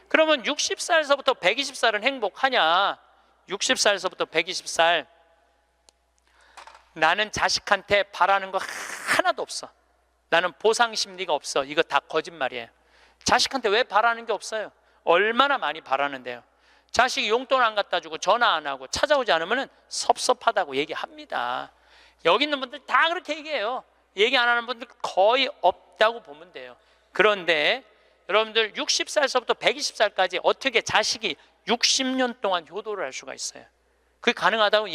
그러면 60살서부터 120살은 행복하냐? 60살서부터 120살 나는 자식한테 바라는 거 하나도 없어. 나는 보상 심리가 없어. 이거 다 거짓말이에요. 자식한테 왜 바라는 게 없어요? 얼마나 많이 바라는데요. 자식이 용돈 안 갖다 주고 전화 안 하고 찾아오지 않으면 섭섭하다고 얘기합니다. 여기 있는 분들 다 그렇게 얘기해요. 얘기 안 하는 분들 거의 없다고 보면 돼요. 그런데 여러분들 60살서부터 120살까지 어떻게 자식이 60년 동안 효도를 할 수가 있어요? 그게 가능하다고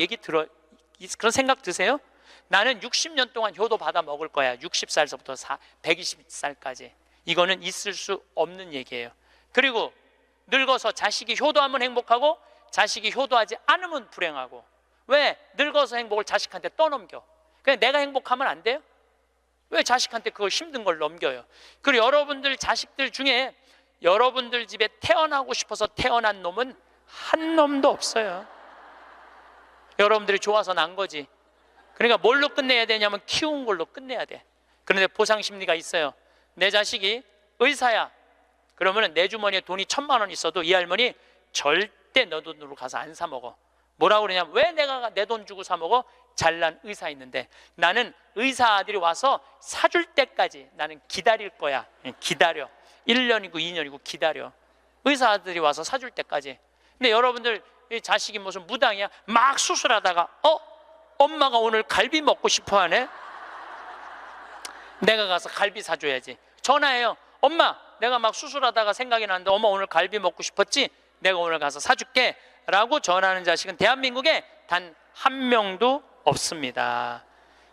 그런 생각 드세요? 나는 60년 동안 효도 받아 먹을 거야. 60살서부터 120살까지. 이거는 있을 수 없는 얘기예요. 그리고 늙어서 자식이 효도하면 행복하고 자식이 효도하지 않으면 불행하고. 왜? 늙어서 행복을 자식한테 떠넘겨. 그냥 내가 행복하면 안 돼요? 왜 자식한테 그걸 힘든 걸 넘겨요? 그리고 여러분들 자식들 중에 여러분들 집에 태어나고 싶어서 태어난 놈은 한 놈도 없어요. 여러분들이 좋아서 난 거지. 그러니까 뭘로 끝내야 되냐면 키운 걸로 끝내야 돼. 그런데 보상 심리가 있어요. 내 자식이 의사야. 그러면 내 주머니에 돈이 1,000만 원 있어도 이 할머니 절대 너 돈으로 가서 안 사 먹어. 뭐라고 그러냐면 왜 내가 내 돈 주고 사 먹어? 잘난 의사 있는데 나는 의사 아들이 와서 사줄 때까지 나는 기다릴 거야. 기다려. 1년이고 2년이고 기다려. 의사 아들이 와서 사줄 때까지. 근데 여러분들 자식이 무슨 무당이야? 막 수술하다가 엄마가 오늘 갈비 먹고 싶어 하네? 내가 가서 갈비 사줘야지. 전화해요. 엄마, 내가 막 수술하다가 생각이 나는데 엄마 오늘 갈비 먹고 싶었지? 내가 오늘 가서 사줄게 라고 전화하는 자식은 대한민국에 단 한 명도 없습니다.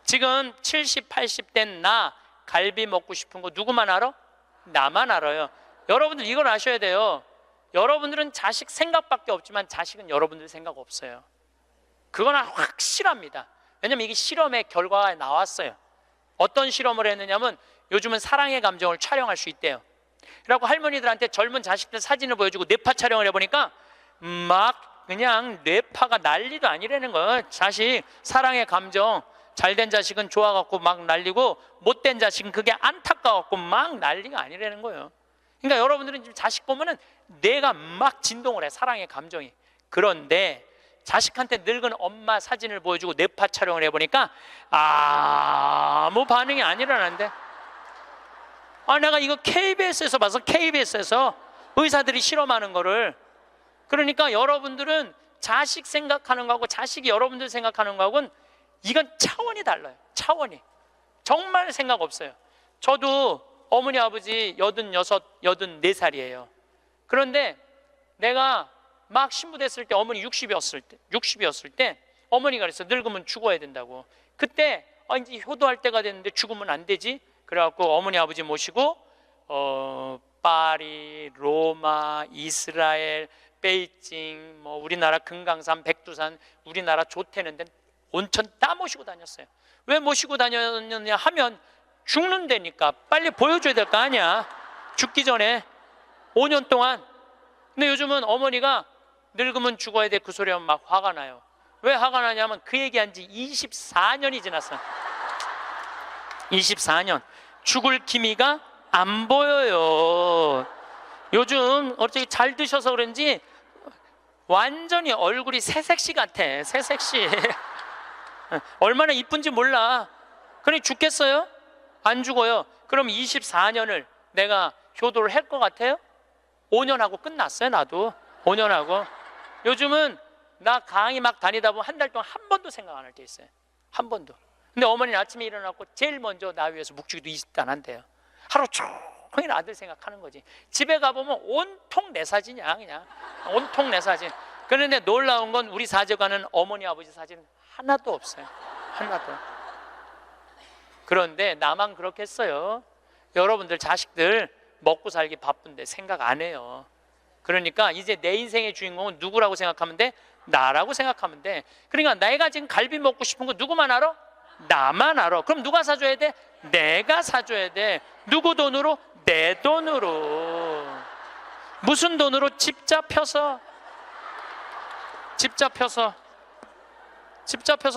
지금 70, 80 된 나 갈비 먹고 싶은 거 누구만 알아? 나만 알아요. 여러분들 이걸 아셔야 돼요. 여러분들은 자식 생각밖에 없지만 자식은 여러분들 생각 없어요. 그건 확실합니다. 왜냐면 이게 실험의 결과가 나왔어요. 어떤 실험을 했느냐면 요즘은 사랑의 감정을 촬영할 수 있대요. 그래갖고 할머니들한테 젊은 자식들 사진을 보여주고 뇌파 촬영을 해보니까 막 그냥 뇌파가 난리도 아니라는 거예요. 자식 사랑의 감정 잘된 자식은 좋아갖고 막 난리고 못된 자식은 그게 안타까워갖고 막 난리가 아니라는 거예요. 그러니까 여러분들은 지금 자식 보면은 뇌가 막 진동을 해. 사랑의 감정이. 그런데 자식한테 늙은 엄마 사진을 보여주고 뇌파 촬영을 해보니까 아무 반응이 안 일어나는데, 내가 이거 KBS에서 봐서, KBS에서 의사들이 실험하는 거를. 그러니까 여러분들은 자식 생각하는 거하고 자식이 여러분들 생각하는 거하고는 이건 차원이 달라요. 차원이. 정말 생각 없어요. 저도 어머니 아버지 86, 84살이에요. 그런데 내가 막 신부됐을 때 어머니 60이었을 때 어머니가 그랬어. 늙으면 죽어야 된다고. 그때 이제 효도할 때가 됐는데 죽으면 안 되지. 그래갖고 어머니 아버지 모시고 파리, 로마, 이스라엘, 베이징, 우리나라 금강산, 백두산, 우리나라 좋다는 데 온천 다 모시고 다녔어요. 왜 모시고 다녔느냐 하면 죽는 데니까 빨리 보여줘야 될 거 아니야. 죽기 전에 5년 동안. 근데 요즘은 어머니가 늙으면 죽어야 돼 그 소리 하면 막 화가 나요. 왜 화가 나냐면 그 얘기한 지 24년이 지났어. 24년. 죽을 기미가 안 보여요. 요즘 어떻게 잘 드셔서 그런지 완전히 얼굴이 새색시 같아. 새색시. 얼마나 이쁜지 몰라. 그러니 죽겠어요? 안 죽어요. 그럼 24년을 내가 효도를 할 것 같아요? 5년 하고 끝났어요. 나도 5년 하고. 요즘은 나 강의 막 다니다 보면 한 달 동안 한 번도 생각 안 할 때 있어요. 한 번도. 근데 어머니는 아침에 일어나고 제일 먼저 나 위해서 묵주기도 20단 한대요. 하루 종일 아들 생각하는 거지. 집에 가보면 온통 내 사진이야. 그냥 온통 내 사진. 그런데 놀라운 건 우리 사제관은 어머니 아버지 사진 하나도 없어요. 하나도. 그런데 나만 그렇겠어요? 여러분들 자식들 먹고 살기 바쁜데 생각 안 해요. 그러니까 이제 내 인생의 주인공은 누구라고 생각하면 돼? 나라고 생각하면 돼. 그러니까 내가 지금 갈비 먹고 싶은 거 누구만 알아? 나만 알아. 그럼 누가 사줘야 돼? 내가 사줘야 돼. 누구 돈으로? 내 돈으로. 무슨 돈으로? 집 잡혀서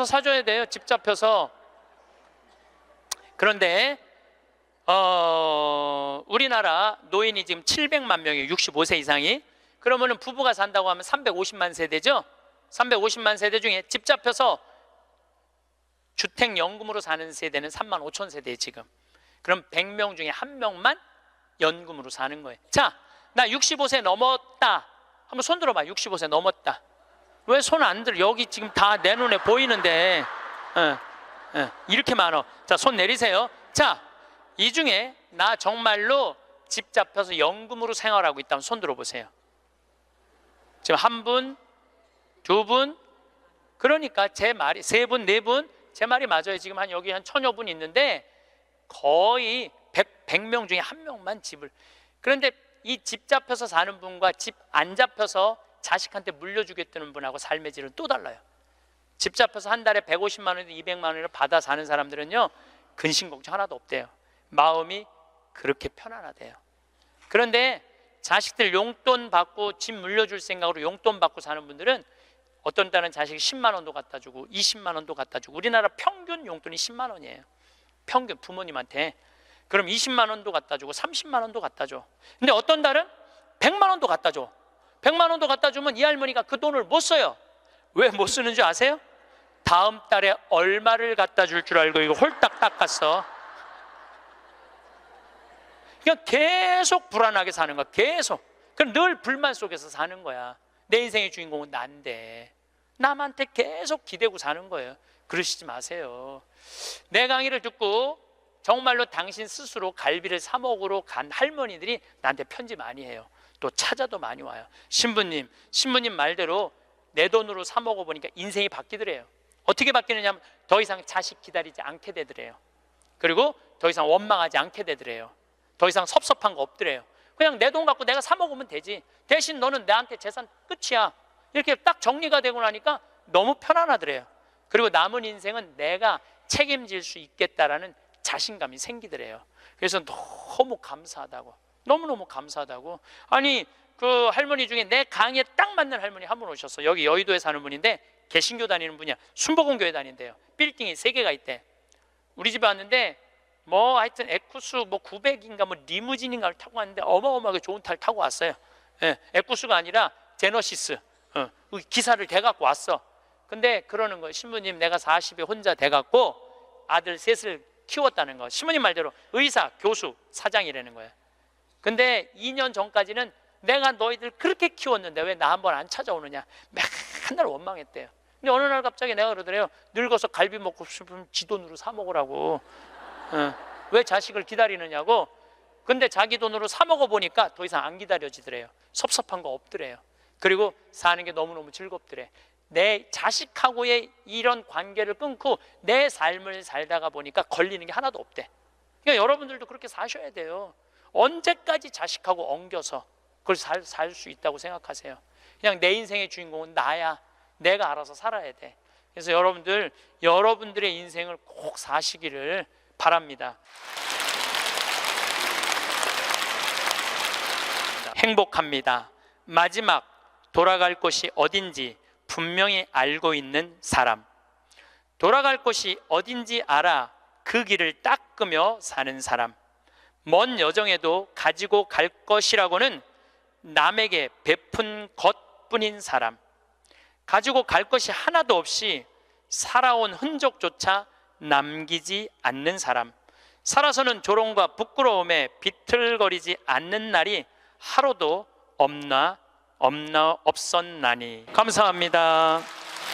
사줘야 돼요. 집 잡혀서. 그런데 우리나라 노인이 지금 700만 명이에요. 65세 이상이. 그러면은 부부가 산다고 하면 350만 세대죠. 350만 세대 중에 집 잡혀서 주택연금으로 사는 세대는 3만 5천 세대예요 지금. 그럼 100명 중에 1명만 연금으로 사는 거예요. 자, 나 65세 넘었다. 한번 손 들어봐. 65세 넘었다. 왜 손 안 들어? 여기 지금 다 내 눈에 보이는데 이렇게 많어. 자, 손 내리세요. 자, 이 중에 나 정말로 집 잡혀서 연금으로 생활하고 있다면 손 들어보세요. 지금 한 분, 두 분, 그러니까 제 말이 세 분, 네 분, 제 말이 맞아요. 지금 여기 한 1000여 분 있는데 거의 100명 중에 1명만 집을. 그런데 이 집 잡혀서 사는 분과 집 안 잡혀서 자식한테 물려주겠다는 분하고 삶의 질은 또 달라요. 집 잡혀서 한 달에 150만 원에서 200만 원을 받아 사는 사람들은요, 근심 걱정 하나도 없대요. 마음이 그렇게 편안하대요. 그런데 자식들 용돈 받고 집 물려줄 생각으로 용돈 받고 사는 분들은 어떤 달은 자식이 10만 원도 갖다 주고 20만 원도 갖다 주고. 우리나라 평균 용돈이 10만 원이에요. 평균 부모님한테. 그럼 20만 원도 갖다 주고 30만 원도 갖다 줘. 근데 어떤 달은 100만 원도 갖다 줘. 100만 원도 갖다 주면 이 할머니가 그 돈을 못 써요. 왜 못 쓰는 줄 아세요? 다음 달에 얼마를 갖다 줄 줄 알고 이거 홀딱 닦았어. 그냥 계속 불안하게 사는 거야. 계속. 그럼 늘 불만 속에서 사는 거야. 내 인생의 주인공은 난데 남한테 계속 기대고 사는 거예요. 그러시지 마세요. 내 강의를 듣고 정말로 당신 스스로 갈비를 사 먹으러 간 할머니들이 나한테 편지 많이 해요. 또 찾아도 많이 와요. 신부님 말대로 내 돈으로 사 먹어보니까 인생이 바뀌더래요. 어떻게 바뀌느냐면 더 이상 자식 기다리지 않게 되더래요. 그리고 더 이상 원망하지 않게 되더래요. 더 이상 섭섭한 거 없더래요. 그냥 내 돈 갖고 내가 사 먹으면 되지. 대신 너는 나한테 재산 끝이야. 이렇게 딱 정리가 되고 나니까 너무 편안하더래요. 그리고 남은 인생은 내가 책임질 수 있겠다라는 자신감이 생기더래요. 그래서 너무 감사하다고. 너무너무 감사하다고. 아니, 그 할머니 중에 내 강의에 딱 맞는 할머니 한 분 오셨어. 여기 여의도에 사는 분인데 개신교 다니는 분이야. 순복음교회 다닌대요. 빌딩이 3개가 있대. 우리 집에 왔는데 뭐 하여튼 에쿠스 뭐 900인가 뭐 리무진인가를 타고 왔는데 어마어마하게 좋은 차를 타고 왔어요. 에쿠스가 아니라 제너시스. 기사를 대갖고 왔어. 근데 그러는 거예요. 신부님, 내가 40에 혼자 돼갖고 아들 셋을 키웠다는 거. 신부님 말대로 의사, 교수, 사장이라는 거예요. 근데 2년 전까지는 내가 너희들 그렇게 키웠는데 왜 나 한번 안 찾아오느냐, 맨날 원망했대요. 근데 어느 날 갑자기 내가 그러더래요. 늙어서 갈비 먹고 싶으면 지 돈으로 사 먹으라고. 왜 자식을 기다리느냐고. 근데 자기 돈으로 사 먹어보니까 더 이상 안 기다려지더래요. 섭섭한 거 없더래요. 그리고 사는 게 너무너무 즐겁더래. 내 자식하고의 이런 관계를 끊고 내 삶을 살다가 보니까 걸리는 게 하나도 없대. 그러니까 여러분들도 그렇게 사셔야 돼요. 언제까지 자식하고 엉겨서 그걸 살 수 있다고 생각하세요? 그냥 내 인생의 주인공은 나야. 내가 알아서 살아야 돼. 그래서 여러분들의 인생을 꼭 사시기를 바랍니다. 행복합니다. 마지막 돌아갈 곳이 어딘지 분명히 알고 있는 사람. 돌아갈 곳이 어딘지 알아 그 길을 닦으며 사는 사람. 먼 여정에도 가지고 갈 것이라고는 남에게 베푼 것뿐인 사람. 가지고 갈 것이 하나도 없이 살아온 흔적조차 남기지 않는 사람. 살아서는 조롱과 부끄러움에 비틀거리지 않는 날이 하루도 없었나니. 감사합니다.